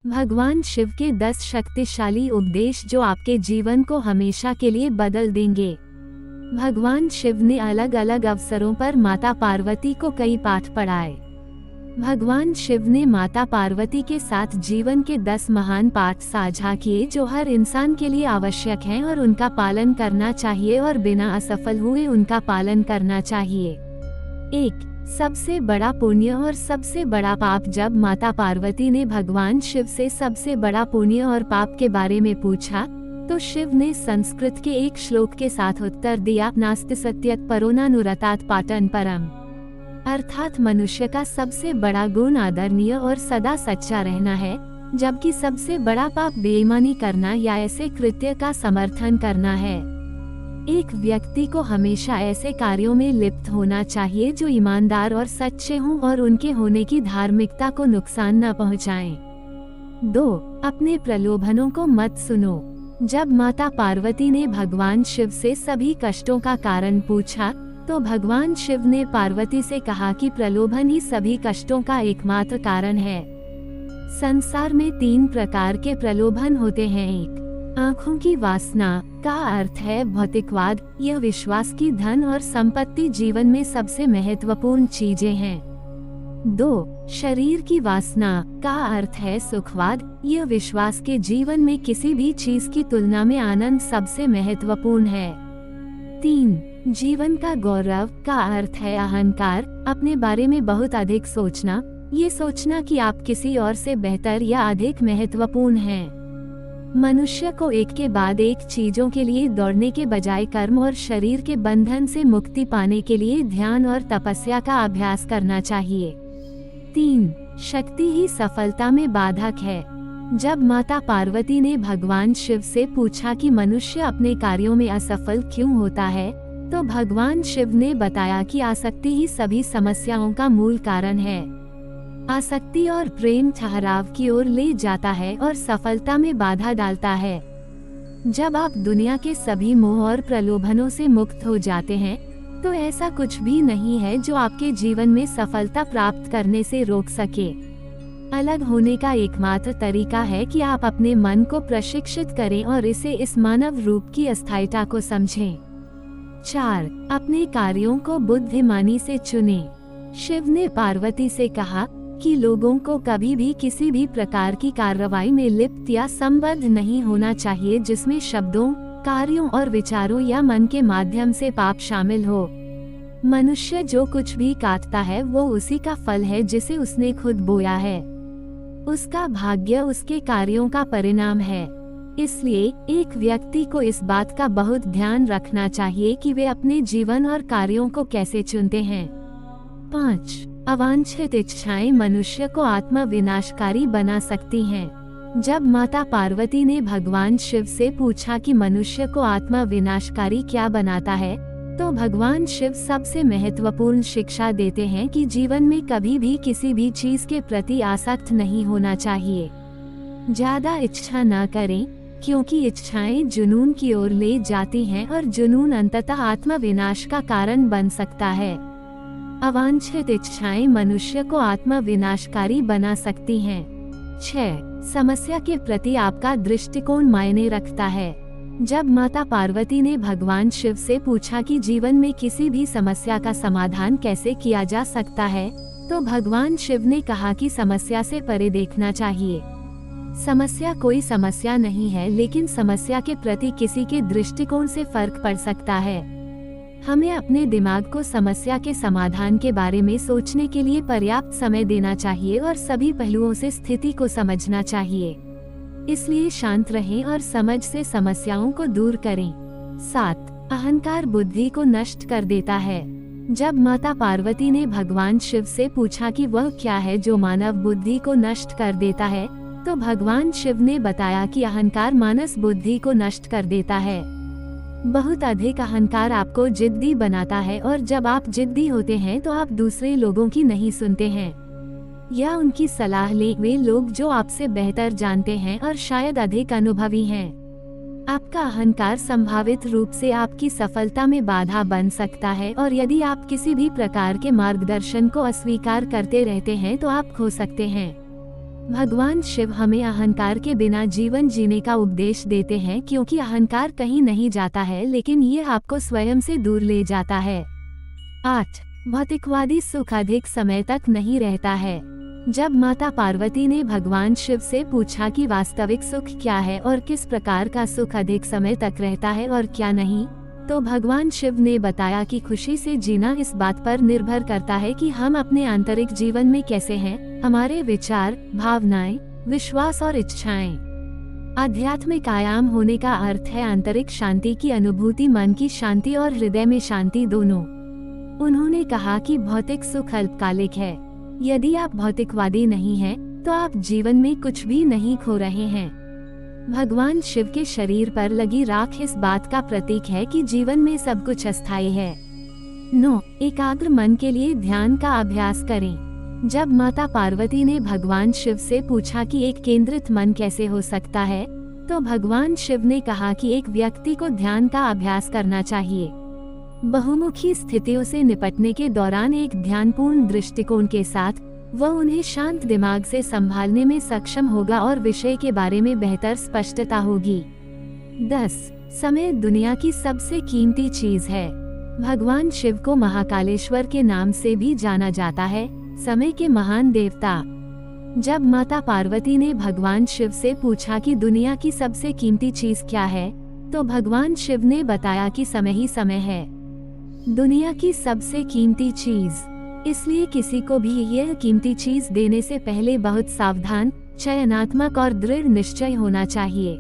भगवान शिव के 10 शक्तिशाली उपदेश जो आपके जीवन को हमेशा के लिए बदल देंगे। भगवान शिव ने अलग अलग अवसरों पर माता पार्वती को कई पाठ पढ़ाए। भगवान शिव ने माता पार्वती के साथ जीवन के 10 महान पाठ साझा किए जो हर इंसान के लिए आवश्यक हैं और उनका पालन करना चाहिए और बिना असफल हुए उनका पालन करना चाहिए। 1. सबसे बड़ा पुण्य और सबसे बड़ा पाप। जब माता पार्वती ने भगवान शिव से सबसे बड़ा पुण्य और पाप के बारे में पूछा तो शिव ने संस्कृत के एक श्लोक के साथ उत्तर दिया, नास्ति सत्यत परो नानुरतात् पाटन परम। अर्थात मनुष्य का सबसे बड़ा गुण आदरणीय और सदा सच्चा रहना है, जबकि सबसे बड़ा पाप बेईमानी करना या ऐसे कृत्य का समर्थन करना है। एक व्यक्ति को हमेशा ऐसे कार्यों में लिप्त होना चाहिए जो ईमानदार और सच्चे हों और उनके होने की धार्मिकता को नुकसान न पहुंचाएं। 2. अपने प्रलोभनों को मत सुनो। जब माता पार्वती ने भगवान शिव से सभी कष्टों का कारण पूछा तो भगवान शिव ने पार्वती से कहा कि प्रलोभन ही सभी कष्टों का एकमात्र कारण है। संसार में 3 प्रकार के प्रलोभन होते हैं। 1. आँखों की वासना का अर्थ है भौतिकवाद। यह विश्वास की धन और संपत्ति जीवन में सबसे महत्वपूर्ण चीजें हैं। 2. शरीर की वासना का अर्थ है सुखवाद। यह विश्वास के जीवन में किसी भी चीज की तुलना में आनंद सबसे महत्वपूर्ण है। 3. जीवन का गौरव का अर्थ है अहंकार। अपने बारे में बहुत अधिक सोचना, ये सोचना कि आप किसी और से बेहतर या अधिक महत्वपूर्ण हैं। मनुष्य को एक के बाद एक चीजों के लिए दौड़ने के बजाय कर्म और शरीर के बंधन से मुक्ति पाने के लिए ध्यान और तपस्या का अभ्यास करना चाहिए। 3. शक्ति ही सफलता में बाधक है। जब माता पार्वती ने भगवान शिव से पूछा कि मनुष्य अपने कार्यों में असफल क्यों होता है, तो भगवान शिव ने बताया कि आसक्ति ही सभी समस्याओं का मूल कारण है। आसक्ति और प्रेम ठहराव की ओर ले जाता है और सफलता में बाधा डालता है। जब आप दुनिया के सभी मोह और प्रलोभनों से मुक्त हो जाते हैं तो ऐसा कुछ भी नहीं है जो आपके जीवन में सफलता प्राप्त करने से रोक सके। अलग होने का एकमात्र तरीका है कि आप अपने मन को प्रशिक्षित करें और इसे इस मानव रूप की अस्थायीता को समझें। 4. अपने कार्यों को बुद्धिमानी से चुनें। शिव ने पार्वती से कहा कि लोगों को कभी भी किसी भी प्रकार की कार्रवाई में लिप्त या संबद्ध नहीं होना चाहिए जिसमें शब्दों, कार्यों और विचारों या मन के माध्यम से पाप शामिल हो। मनुष्य जो कुछ भी काटता है वो उसी का फल है जिसे उसने खुद बोया है। उसका भाग्य उसके कार्यों का परिणाम है। इसलिए एक व्यक्ति को इस बात का बहुत ध्यान रखना चाहिए कि वे अपने जीवन और कार्यों को कैसे चुनते हैं। 5. अवांछित इच्छाएं मनुष्य को आत्म विनाशकारी बना सकती हैं। जब माता पार्वती ने भगवान शिव से पूछा कि मनुष्य को आत्म विनाशकारी क्या बनाता है, तो भगवान शिव सबसे महत्वपूर्ण शिक्षा देते हैं कि जीवन में कभी भी किसी भी चीज के प्रति आसक्त नहीं होना चाहिए। ज्यादा इच्छा न करें, क्योंकि इच्छाएं जुनून की ओर ले जाती हैं और जुनून अंततः आत्म विनाश का कारण बन सकता है। अवांछित इच्छाएं मनुष्य को आत्म विनाशकारी बना सकती हैं। 6. समस्या के प्रति आपका दृष्टिकोण मायने रखता है। जब माता पार्वती ने भगवान शिव से पूछा कि जीवन में किसी भी समस्या का समाधान कैसे किया जा सकता है, तो भगवान शिव ने कहा कि समस्या से परे देखना चाहिए। समस्या कोई समस्या नहीं है, लेकिन समस्या के प्रति किसी के दृष्टिकोण से फर्क पड़ सकता है। हमें अपने दिमाग को समस्या के समाधान के बारे में सोचने के लिए पर्याप्त समय देना चाहिए और सभी पहलुओं से स्थिति को समझना चाहिए। इसलिए शांत रहें और समझ से समस्याओं को दूर करें। 7. अहंकार बुद्धि को नष्ट कर देता है। जब माता पार्वती ने भगवान शिव से पूछा कि वह क्या है जो मानव बुद्धि को नष्ट कर देता है, तो भगवान शिव ने बताया कि अहंकार मानस बुद्धि को नष्ट कर देता है। बहुत अधिक अहंकार आपको जिद्दी बनाता है और जब आप जिद्दी होते हैं तो आप दूसरे लोगों की नहीं सुनते हैं या उनकी सलाह लें। वे लोग जो आपसे बेहतर जानते हैं और शायद अधिक अनुभवी हैं। आपका अहंकार संभावित रूप से आपकी सफलता में बाधा बन सकता है और यदि आप किसी भी प्रकार के मार्गदर्शन को अस्वीकार करते रहते हैं तो आप खो सकते हैं। भगवान शिव हमें अहंकार के बिना जीवन जीने का उपदेश देते हैं, क्योंकि अहंकार कहीं नहीं जाता है, लेकिन ये आपको स्वयं से दूर ले जाता है। 8. भौतिकवादी सुख अधिक समय तक नहीं रहता है। जब माता पार्वती ने भगवान शिव से पूछा कि वास्तविक सुख क्या है और किस प्रकार का सुख अधिक समय तक रहता है और क्या नहीं, तो भगवान शिव ने बताया कि खुशी से जीना इस बात पर निर्भर करता है कि हम अपने आंतरिक जीवन में कैसे हैं, हमारे विचार, भावनाएं, विश्वास और इच्छाएं। आध्यात्मिक आयाम होने का अर्थ है आंतरिक शांति की अनुभूति, मन की शांति और हृदय में शांति दोनों। उन्होंने कहा कि भौतिक सुख अल्पकालिक है। यदि आप भौतिकवादी नहीं हैं, तो आप जीवन में कुछ भी नहीं खो रहे हैं। भगवान शिव के शरीर पर लगी राख इस बात का प्रतीक है कि जीवन में सब कुछ अस्थायी है। 9. एकाग्र मन के लिए ध्यान का अभ्यास करें। जब माता पार्वती ने भगवान शिव से पूछा कि एक केंद्रित मन कैसे हो सकता है, तो भगवान शिव ने कहा कि एक व्यक्ति को ध्यान का अभ्यास करना चाहिए। बहुमुखी स्थितियों से निपटने के दौरान एक ध्यानपूर्ण दृष्टिकोण के साथ वह उन्हें शांत दिमाग से संभालने में सक्षम होगा और विषय के बारे में बेहतर स्पष्टता होगी। 10. समय दुनिया की सबसे कीमती चीज है। भगवान शिव को महाकालेश्वर के नाम से भी जाना जाता है, समय के महान देवता। जब माता पार्वती ने भगवान शिव से पूछा कि दुनिया की सबसे कीमती चीज क्या है, तो भगवान शिव ने बताया कि समय ही समय है, दुनिया की सबसे कीमती चीज। इसलिए किसी को भी यह कीमती चीज देने से पहले बहुत सावधान, चयनात्मक और दृढ़ निश्चय होना चाहिए।